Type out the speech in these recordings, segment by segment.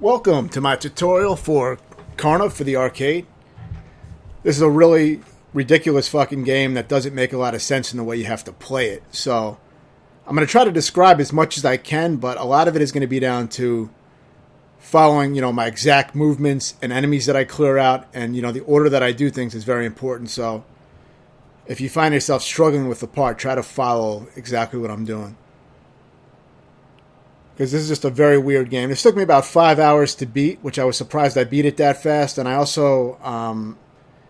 Welcome to my tutorial for Karnov for the arcade. This is a really ridiculous fucking game that doesn't make a lot of sense in the way you have to play it. So I'm going to try to describe as much as I can, but a lot of it is going to be down to following, my exact movements and enemies that I clear out, and, the order that I do things is very important. So if you find yourself struggling with the part, try to follow exactly what I'm doing. Because this is just a very weird game. This took me about 5 hours to beat, which I was surprised I beat it that fast. And I also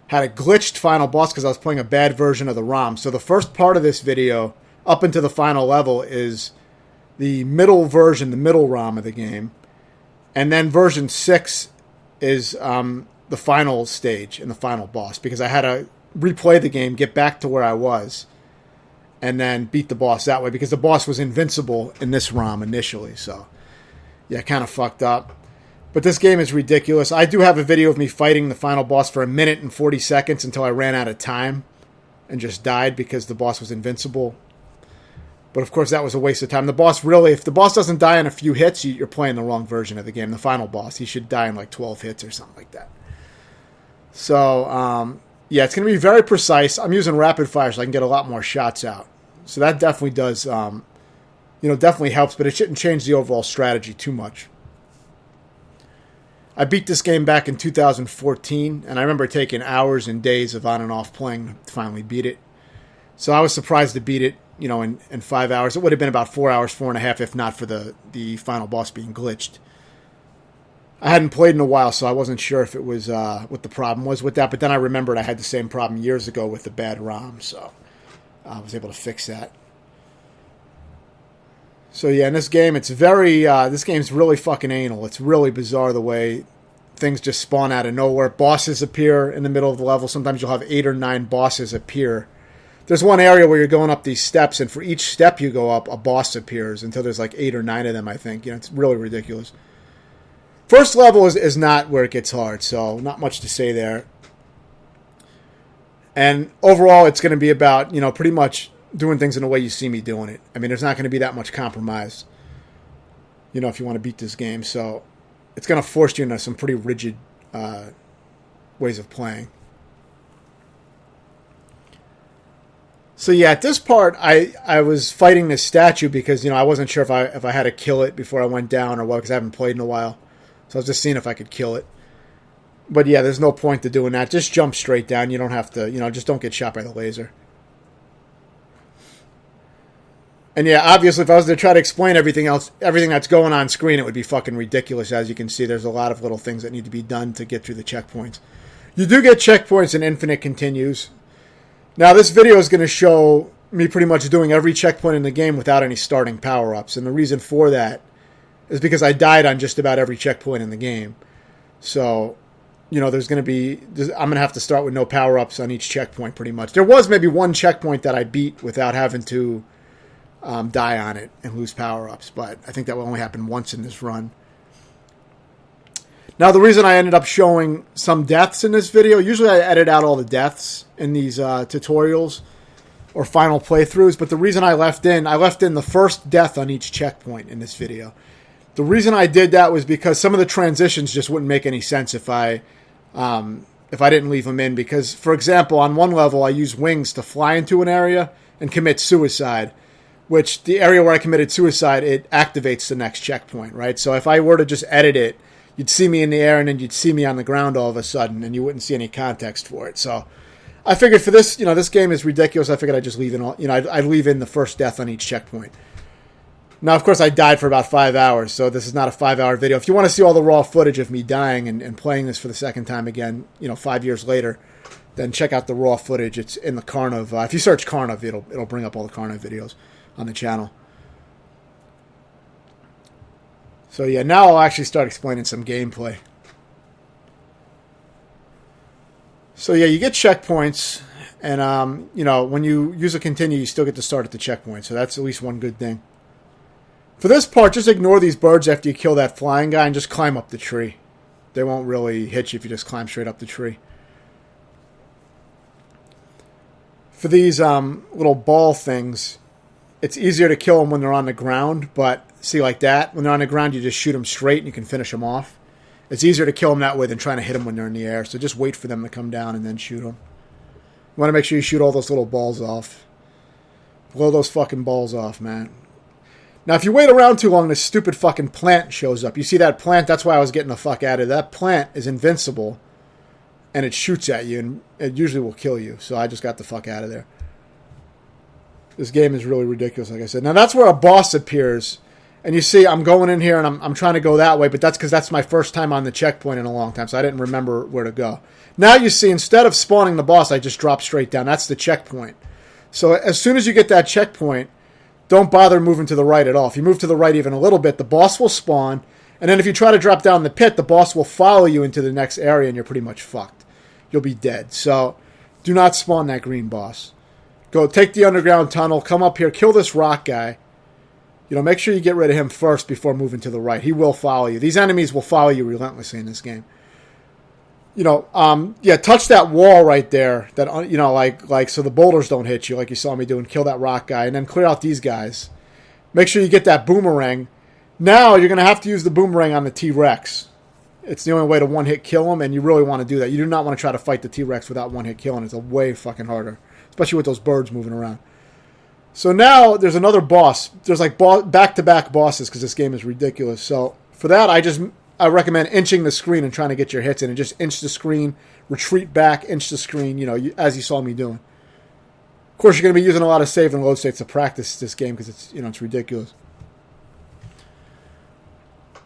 had a glitched final boss because I was playing a bad version of the ROM. So the first part of this video, up into the final level, is the middle version, the middle ROM of the game. And then version 6 is the final stage and the final boss. Because I had to replay the game, get back to where I was, and then beat the boss that way, because the boss was invincible in this ROM initially. So, yeah, kind of fucked up. But this game is ridiculous. I do have a video of me fighting the final boss for 1 minute and 40 seconds until I ran out of time and just died because the boss was invincible. But, of course, that was a waste of time. The boss really, if the boss doesn't die in a few hits, you're playing the wrong version of the game. The final boss, he should die in like 12 hits or something like that. So, yeah, it's going to be very precise. I'm using rapid fire so I can get a lot more shots out. So that definitely does, definitely helps, but it shouldn't change the overall strategy too much. I beat this game back in 2014, and I remember taking hours and days of on and off playing to finally beat it. So I was surprised to beat it, in 5 hours. It would have been about 4 hours, 4.5, if not for the final boss being glitched. I hadn't played in a while, so I wasn't sure if it was what the problem was with that, but then I remembered I had the same problem years ago with the bad ROM, so I was able to fix that. So yeah, in this game, it's very, this game's really fucking anal. It's really bizarre the way things just spawn out of nowhere. Bosses appear in the middle of the level. Sometimes you'll have 8 or 9 bosses appear. There's one area where you're going up these steps, and for each step you go up, a boss appears until there's like 8 or 9 of them, I think. It's really ridiculous. First level is not where it gets hard, so not much to say there. And overall, it's going to be about, pretty much doing things in the way you see me doing it. I mean, there's not going to be that much compromise, if you want to beat this game. So it's going to force you into some pretty rigid ways of playing. So yeah, at this part, I was fighting this statue because, I wasn't sure if I had to kill it before I went down or what, because I haven't played in a while. So I was just seeing if I could kill it. But yeah, there's no point to doing that. Just jump straight down. You don't have to, just don't get shot by the laser. And yeah, obviously, if I was to try to explain everything that's going on screen, it would be fucking ridiculous. As you can see, there's a lot of little things that need to be done to get through the checkpoints. You do get checkpoints in Infinite Continues. Now, this video is going to show me pretty much doing every checkpoint in the game without any starting power-ups. And the reason for that is because I died on just about every checkpoint in the game. So there's going to be, I'm going to have to start with no power-ups on each checkpoint pretty much. There was maybe one checkpoint that I beat without having to die on it and lose power-ups, but I think that will only happen once in this run. Now, the reason I ended up showing some deaths in this video, usually I edit out all the deaths in these tutorials or final playthroughs, but the reason I left in the first death on each checkpoint in this video. The reason I did that was because some of the transitions just wouldn't make any sense if I didn't leave them in. Because, for example, on one level, I use wings to fly into an area and commit suicide, which the area where I committed suicide, it activates the next checkpoint, right? So if I were to just edit it, you'd see me in the air and then you'd see me on the ground all of a sudden, and you wouldn't see any context for it. So I figured for this, this game is ridiculous. I figured I'd just leave in all, I'd leave in the first death on each checkpoint. Now, of course, I died for about 5 hours, so this is not a 5-hour video. If you want to see all the raw footage of me dying and playing this for the second time again, 5 years later, then check out the raw footage. It's in the Karnov. If you search Karnov, it'll bring up all the Karnov videos on the channel. So yeah, now I'll actually start explaining some gameplay. So yeah, you get checkpoints, and when you use a continue, you still get to start at the checkpoint. So that's at least one good thing. For this part, just ignore these birds after you kill that flying guy and just climb up the tree. They won't really hit you if you just climb straight up the tree. For these little ball things, it's easier to kill them when they're on the ground, but see, like that, when they're on the ground, you just shoot them straight and you can finish them off. It's easier to kill them that way than trying to hit them when they're in the air. So just wait for them to come down and then shoot them. You want to make sure you shoot all those little balls off. Blow those fucking balls off, man. Now, if you wait around too long, this stupid fucking plant shows up. You see that plant? That's why I was getting the fuck out of it. That plant is invincible, and it shoots at you, and it usually will kill you. So I just got the fuck out of there. This game is really ridiculous, like I said. Now, that's where a boss appears. And you see, I'm going in here, and I'm trying to go that way, but that's because that's my first time on the checkpoint in a long time, so I didn't remember where to go. Now you see, instead of spawning the boss, I just drop straight down. That's the checkpoint. So as soon as you get that checkpoint, don't bother moving to the right at all. If you move to the right even a little bit, the boss will spawn, and then if you try to drop down the pit, the boss will follow you into the next area, and you're pretty much fucked. You'll be dead. So do not spawn that green boss. Go take the underground tunnel, come up here, kill this rock guy. You know, make sure you get rid of him first before moving to the right. He will follow you. These enemies will follow you relentlessly in this game. You know, yeah, touch that wall right there. That, you know, like so the boulders don't hit you, like you saw me do, and kill that rock guy, and then clear out these guys. Make sure you get that boomerang. Now you're going to have to use the boomerang on the T-Rex. It's the only way to one-hit kill him, and you really want to do that. You do not want to try to fight the T-Rex without one-hit killing. It's a way fucking harder, especially with those birds moving around. So now there's another boss. There's like back-to-back bosses because this game is ridiculous. So for that, I recommend inching the screen and trying to get your hits in, and just inch the screen, retreat back, inch the screen, you know, as you saw me doing. Of course, you're going to be using a lot of save and load states to practice this game because it's, you know, it's ridiculous.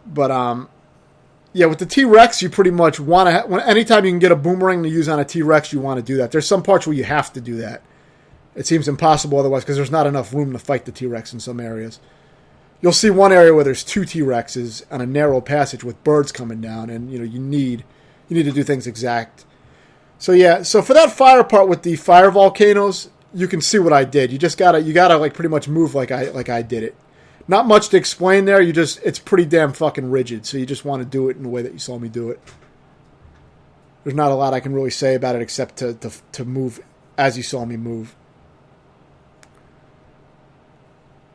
But yeah, with the T-Rex, you pretty much want to. Anytime you can get a boomerang to use on a T-Rex, you want to do that. There's some parts where you have to do that. It seems impossible otherwise because there's not enough room to fight the T-Rex in some areas. You'll see one area where there's two T-Rexes on a narrow passage with birds coming down, and you know you need to do things exact. So yeah, so for that fire part with the fire volcanoes, you can see what I did. You gotta like pretty much move like I did it. Not much to explain there. It's pretty damn fucking rigid. So you just want to do it in the way that you saw me do it. There's not a lot I can really say about it except to move as you saw me move.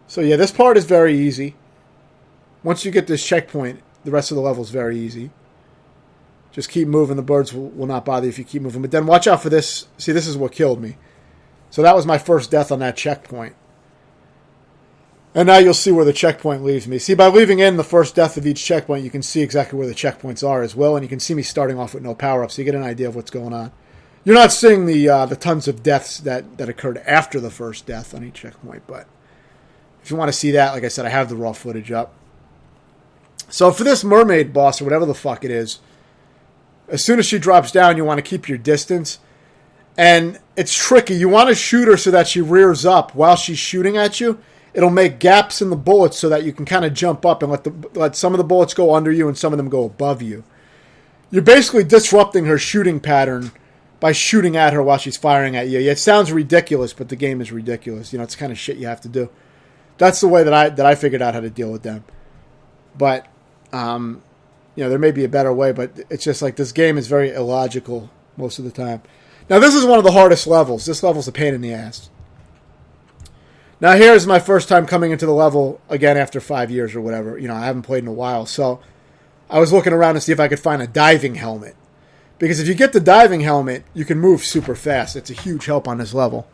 So yeah, this part is very easy. Once you get this checkpoint, the rest of the level is very easy. Just keep moving. The birds will not bother you if you keep moving. But then watch out for this. See, this is what killed me. So that was my first death on that checkpoint. And now you'll see where the checkpoint leaves me. See, by leaving in the first death of each checkpoint, you can see exactly where the checkpoints are as well. And you can see me starting off with no power-ups, so you get an idea of what's going on. You're not seeing the tons of deaths that occurred after the first death on each checkpoint. But if you want to see that, like I said, I have the raw footage up. So for this mermaid boss, or whatever the fuck it is, as soon as she drops down, you want to keep your distance. And it's tricky. You want to shoot her so that she rears up while she's shooting at you. It'll make gaps in the bullets so that you can kind of jump up and let some of the bullets go under you and some of them go above you. You're basically disrupting her shooting pattern by shooting at her while she's firing at you. It sounds ridiculous, but the game is ridiculous. You know, it's the kind of shit you have to do. That's the way that I figured out how to deal with them. But, you know, there may be a better way, but it's just like this game is very illogical most of the time. Now, this is one of the hardest levels. This level's a pain in the ass. Now, here's my first time coming into the level again after 5 years or whatever. You know, I haven't played in a while. So I was looking around to see if I could find a diving helmet. Because if you get the diving helmet, you can move super fast. It's a huge help on this level.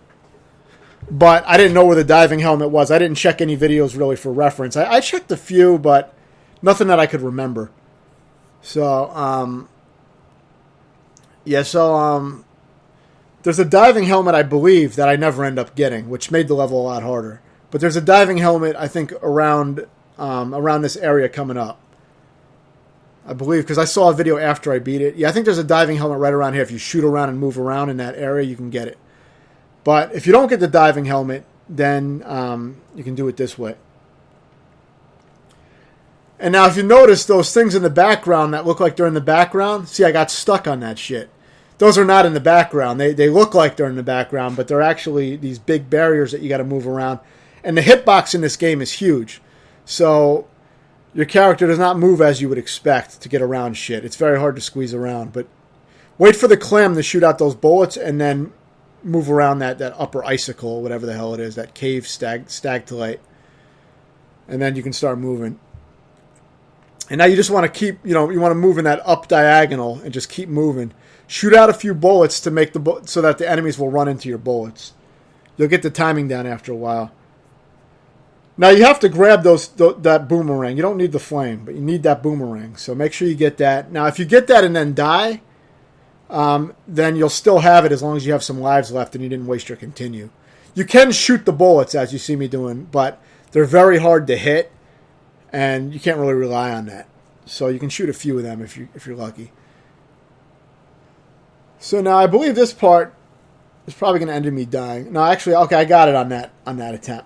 But I didn't know where the diving helmet was. I didn't check any videos really for reference. I checked a few, but nothing that I could remember. So, yeah, so, there's a diving helmet, I believe, that I never end up getting, which made the level a lot harder. But there's a diving helmet, I think, around this area coming up. I believe, because I saw a video after I beat it. Yeah, I think there's a diving helmet right around here. If you shoot around and move around in that area, you can get it. But if you don't get the diving helmet, then you can do it this way. And now if you notice those things in the background that look like they're in the background, see, I got stuck on that shit. Those are not in the background. They look like they're in the background, but they're actually these big barriers that you got to move around. And the hitbox in this game is huge. So your character does not move as you would expect to get around shit. It's very hard to squeeze around. But wait for the clam to shoot out those bullets and then move around that upper icicle, whatever the hell it is, that cave stalactite. And then you can start moving. And now you just want to keep, you want to move in that up diagonal and just keep moving. Shoot out a few bullets to make so that the enemies will run into your bullets. You'll get the timing down after a while. Now you have to grab that boomerang. You don't need the flame, but you need that boomerang. So make sure you get that. Now if you get that and then die, then you'll still have it as long as you have some lives left and you didn't waste your continue. You can shoot the bullets as you see me doing, but they're very hard to hit, and you can't really rely on that. So you can shoot a few of them if you're lucky. So now I believe this part is probably going to end in me dying. No, actually, okay, I got it on that attempt.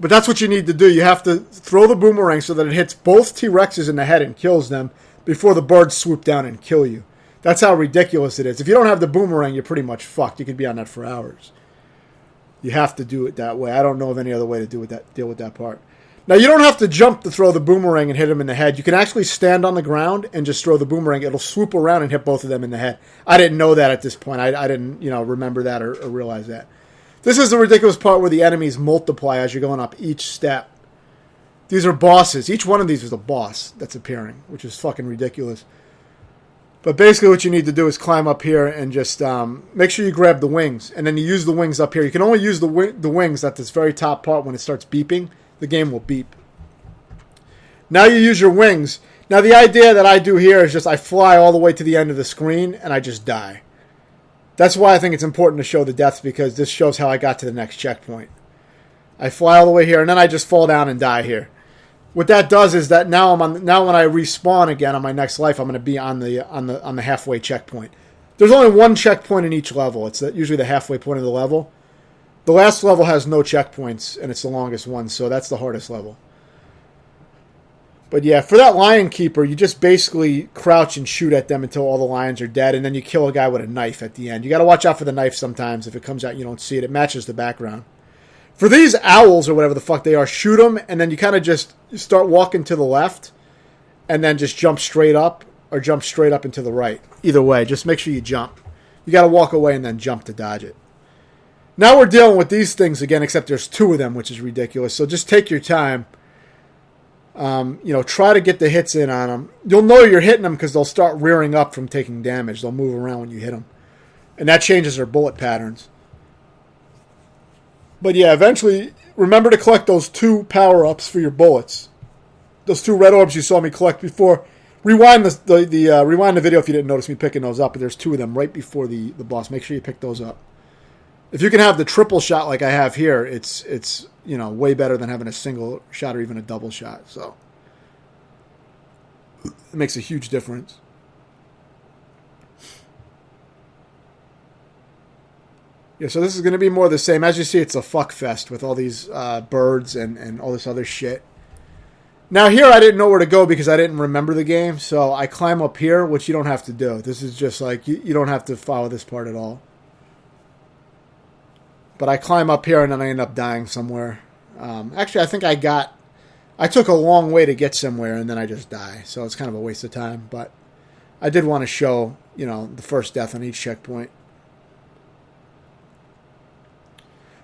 But that's what you need to do. You have to throw the boomerang so that it hits both T-Rexes in the head and kills them before the birds swoop down and kill you. That's how ridiculous it is. If you don't have the boomerang, you're pretty much fucked. You could be on that for hours. You have to do it that way. I don't know of any other way to deal with that part. Now, you don't have to jump to throw the boomerang and hit him in the head. You can actually stand on the ground and just throw the boomerang. It'll swoop around and hit both of them in the head. I didn't know that at this point. I didn't, remember that or realize that. This is the ridiculous part where the enemies multiply as you're going up each step. These are bosses. Each one of these is a boss that's appearing, which is fucking ridiculous. But basically what you need to do is climb up here and just make sure you grab the wings. And then you use the wings up here. You can only use the wings at this very top part when it starts beeping. The game will beep. Now you use your wings. Now the idea that I do here is just I fly all the way to the end of the screen and I just die. That's why I think it's important to show the deaths, because this shows how I got to the next checkpoint. I fly all the way here and then I just fall down and die here. What that does is that now when I respawn again on my next life, I'm going to be on the halfway checkpoint. There's only one checkpoint in each level. It's usually the halfway point of the level. The last level has no checkpoints, and it's the longest one, so that's the hardest level. But yeah, for that lion keeper, you just basically crouch and shoot at them until all the lions are dead, and then you kill a guy with a knife at the end. You got to watch out for the knife sometimes. If it comes out, you don't see it. It matches the background. For these owls, or whatever the fuck they are, shoot them, and then you kind of just start walking to the left, and then just jump straight up, or jump straight up and to the right. Either way, just make sure you jump. You got to walk away and then jump to dodge it. Now we're dealing with these things again, except there's two of them, which is ridiculous. So just take your time. Try to get the hits in on them. You'll know you're hitting them because they'll start rearing up from taking damage. They'll move around when you hit them. And that changes their bullet patterns. But yeah, eventually, remember to collect those 2 power-ups for your bullets. Those 2 red orbs you saw me collect before. Rewind the video if you didn't notice me picking those up. But there's 2 of them right before the boss. Make sure you pick those up. If you can have the triple shot like I have here, it's way better than having a single shot or even a double shot. So it makes a huge difference. Yeah, so this is going to be more the same. As you see, it's a fuck fest with all these birds and all this other shit. Now here I didn't know where to go because I didn't remember the game, so I climb up here, which you don't have to do. This is just like, you don't have to follow this part at all. But I climb up here and then I end up dying somewhere. Actually, I think I took a long way to get somewhere and then I just die. So it's kind of a waste of time. But I did want to show, the first death on each checkpoint.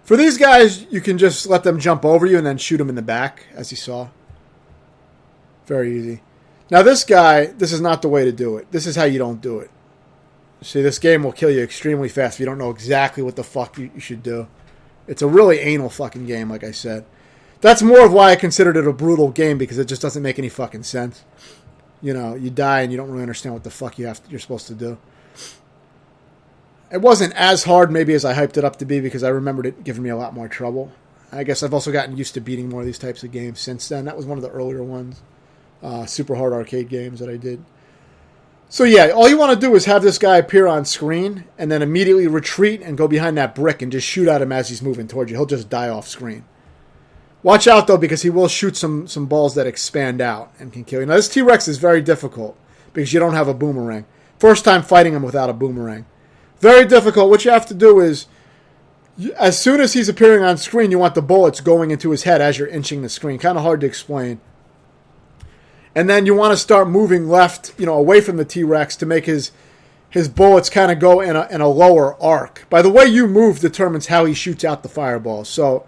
For these guys, you can just let them jump over you and then shoot them in the back, as you saw. Very easy. Now this guy, this is not the way to do it. This is how you don't do it. See, this game will kill you extremely fast if you don't know exactly what the fuck you should do. It's a really anal fucking game, like I said. That's more of why I considered it a brutal game, because it just doesn't make any fucking sense. You die and you don't really understand what the fuck you're supposed to do. It wasn't as hard maybe as I hyped it up to be, because I remembered it giving me a lot more trouble. I guess I've also gotten used to beating more of these types of games since then. That was one of the earlier ones. Super hard arcade games that I did. So yeah, all you want to do is have this guy appear on screen and then immediately retreat and go behind that brick and just shoot at him as he's moving towards you. He'll just die off screen. Watch out though, because he will shoot some balls that expand out and can kill you. Now this T-Rex is very difficult because you don't have a boomerang. First time fighting him without a boomerang. Very difficult. What you have to do is, as soon as he's appearing on screen, you want the bullets going into his head as you're inching the screen. Kind of hard to explain. And then you want to start moving left, away from the T-Rex to make his bullets kind of go in a lower arc. By the way you move determines how he shoots out the fireballs. So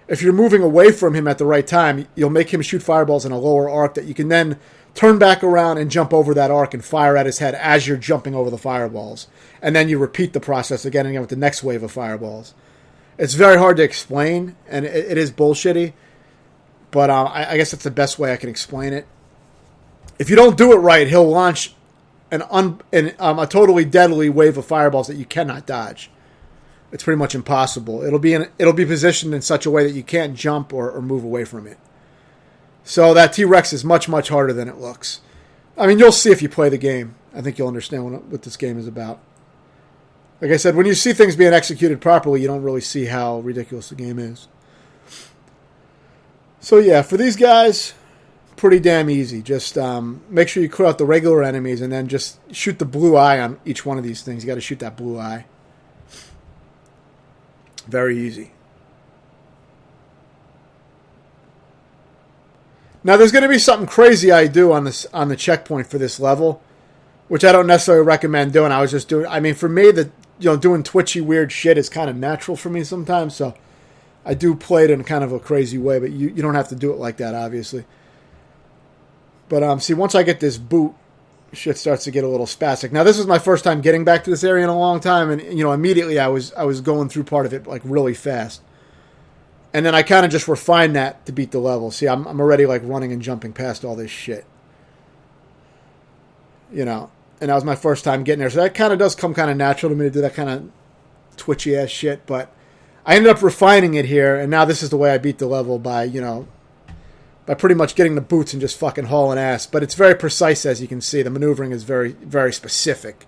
if you're moving away from him at the right time, you'll make him shoot fireballs in a lower arc that you can then turn back around and jump over that arc and fire at his head as you're jumping over the fireballs. And then you repeat the process again and again with the next wave of fireballs. It's very hard to explain, and it is bullshitty. But I guess that's the best way I can explain it. If you don't do it right, he'll launch a totally deadly wave of fireballs that you cannot dodge. It's pretty much impossible. It'll be positioned in such a way that you can't jump or move away from it. So that T-Rex is much, much harder than it looks. I mean, you'll see if you play the game. I think you'll understand what this game is about. Like I said, when you see things being executed properly, you don't really see how ridiculous the game is. So yeah, for these guys, pretty damn easy. Just make sure you clear out the regular enemies and then just shoot the blue eye on each one of these things. You got to shoot that blue eye. Very easy. Now, there's going to be something crazy I do on the checkpoint for this level, which I don't necessarily recommend doing. I was just doing. I mean, for me, doing twitchy, weird shit is kind of natural for me sometimes. So I do play it in kind of a crazy way, but you don't have to do it like that, obviously. But see, once I get this boot, shit starts to get a little spastic. Now, this is my first time getting back to this area in a long time, and immediately I was going through part of it like really fast. And then I kind of just refined that to beat the level. See, I'm already like running and jumping past all this shit. And that was my first time getting there. So that kind of does come kind of natural to me to do that kind of twitchy ass shit. But I ended up refining it here, and now this is the way I beat the level by pretty much getting the boots and just fucking hauling ass. But it's very precise, as you can see. The maneuvering is very, very specific.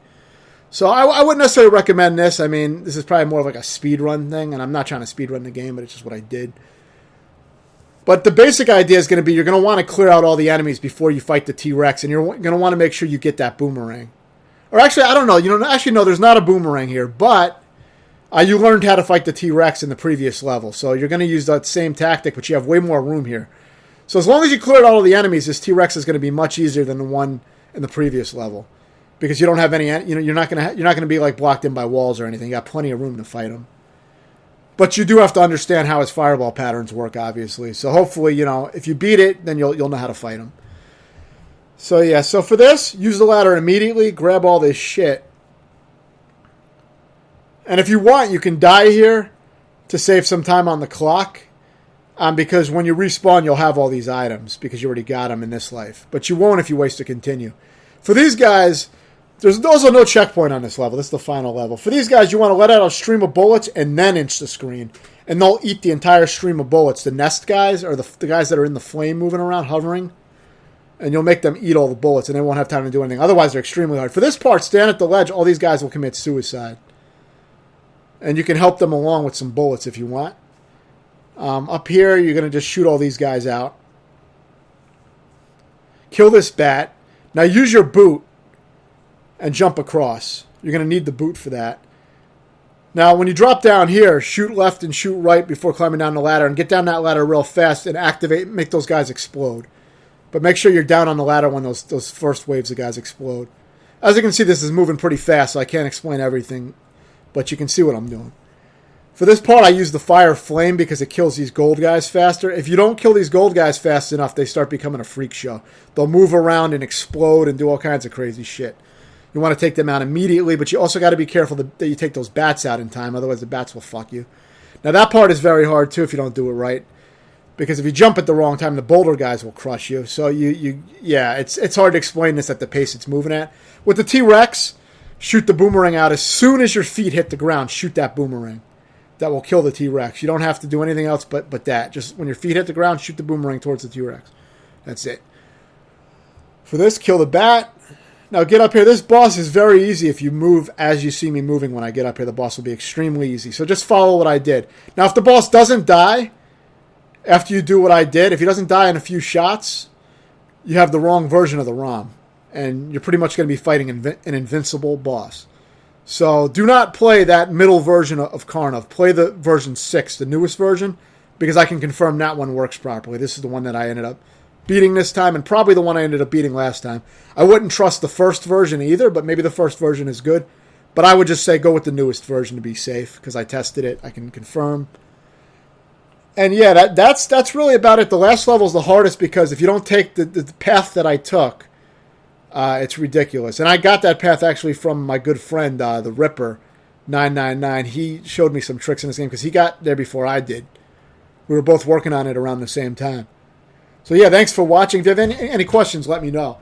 So I wouldn't necessarily recommend this. I mean, this is probably more of like a speed run thing, and I'm not trying to speed run the game, but it's just what I did. But the basic idea is going to be you're going to want to clear out all the enemies before you fight the T-Rex, and you're going to want to make sure you get that boomerang. Or actually, I don't know. No, there's not a boomerang here, but you learned how to fight the T-Rex in the previous level, so you're going to use that same tactic, but you have way more room here. So as long as you cleared all of the enemies, this T-Rex is going to be much easier than the one in the previous level. Because you don't have any, you're not going to be like blocked in by walls or anything. You got plenty of room to fight him. But you do have to understand how his fireball patterns work, obviously. So hopefully, if you beat it, then you'll know how to fight him. So yeah, so for this, use the ladder immediately, grab all this shit. And if you want, you can die here to save some time on the clock. Because when you respawn, you'll have all these items because you already got them in this life. But you won't if you waste to continue. For these guys, there's also no checkpoint on this level. This is the final level. For these guys, you want to let out a stream of bullets and then inch the screen. And they'll eat the entire stream of bullets. The nest guys, or the guys that are in the flame moving around, hovering. And you'll make them eat all the bullets, and they won't have time to do anything. Otherwise, they're extremely hard. For this part, stand at the ledge. All these guys will commit suicide. And you can help them along with some bullets if you want. Up here, you're going to just shoot all these guys out. Kill this bat. Now use your boot and jump across. You're going to need the boot for that. Now, when you drop down here, shoot left and shoot right before climbing down the ladder, and get down that ladder real fast and make those guys explode. But make sure you're down on the ladder when those first waves of guys explode. As you can see, this is moving pretty fast, so I can't explain everything, but you can see what I'm doing. For this part, I use the fire flame because it kills these gold guys faster. If you don't kill these gold guys fast enough, they start becoming a freak show. They'll move around and explode and do all kinds of crazy shit. You want to take them out immediately, but you also got to be careful that you take those bats out in time. Otherwise, the bats will fuck you. Now, that part is very hard, too, if you don't do it right. Because if you jump at the wrong time, the boulder guys will crush you. So, it's hard to explain this at the pace it's moving at. With the T-Rex, shoot the boomerang out. As soon as your feet hit the ground, shoot that boomerang. That will kill the T-Rex. You don't have to do anything else but that. Just when your feet hit the ground, shoot the boomerang towards the T-Rex. That's it. For this, kill the bat. Now get up here. This boss is very easy if you move as you see me moving when I get up here. The boss will be extremely easy. So just follow what I did. Now if the boss doesn't die after you do what I did, if he doesn't die in a few shots, you have the wrong version of the ROM. And you're pretty much going to be fighting an invincible boss. So do not play that middle version of Karnov. Play the version 6, the newest version, because I can confirm that one works properly. This is the one that I ended up beating this time, and probably the one I ended up beating last time. I wouldn't trust the first version either, but maybe the first version is good. But I would just say go with the newest version to be safe, because I tested it. I can confirm. And yeah, that's really about it. The last level is the hardest because if you don't take the path that I took, it's ridiculous. And I got that path actually from my good friend, the Ripper 999. He showed me some tricks in this game because he got there before I did. We were both working on it around the same time. So yeah, thanks for watching. If you have any questions, let me know.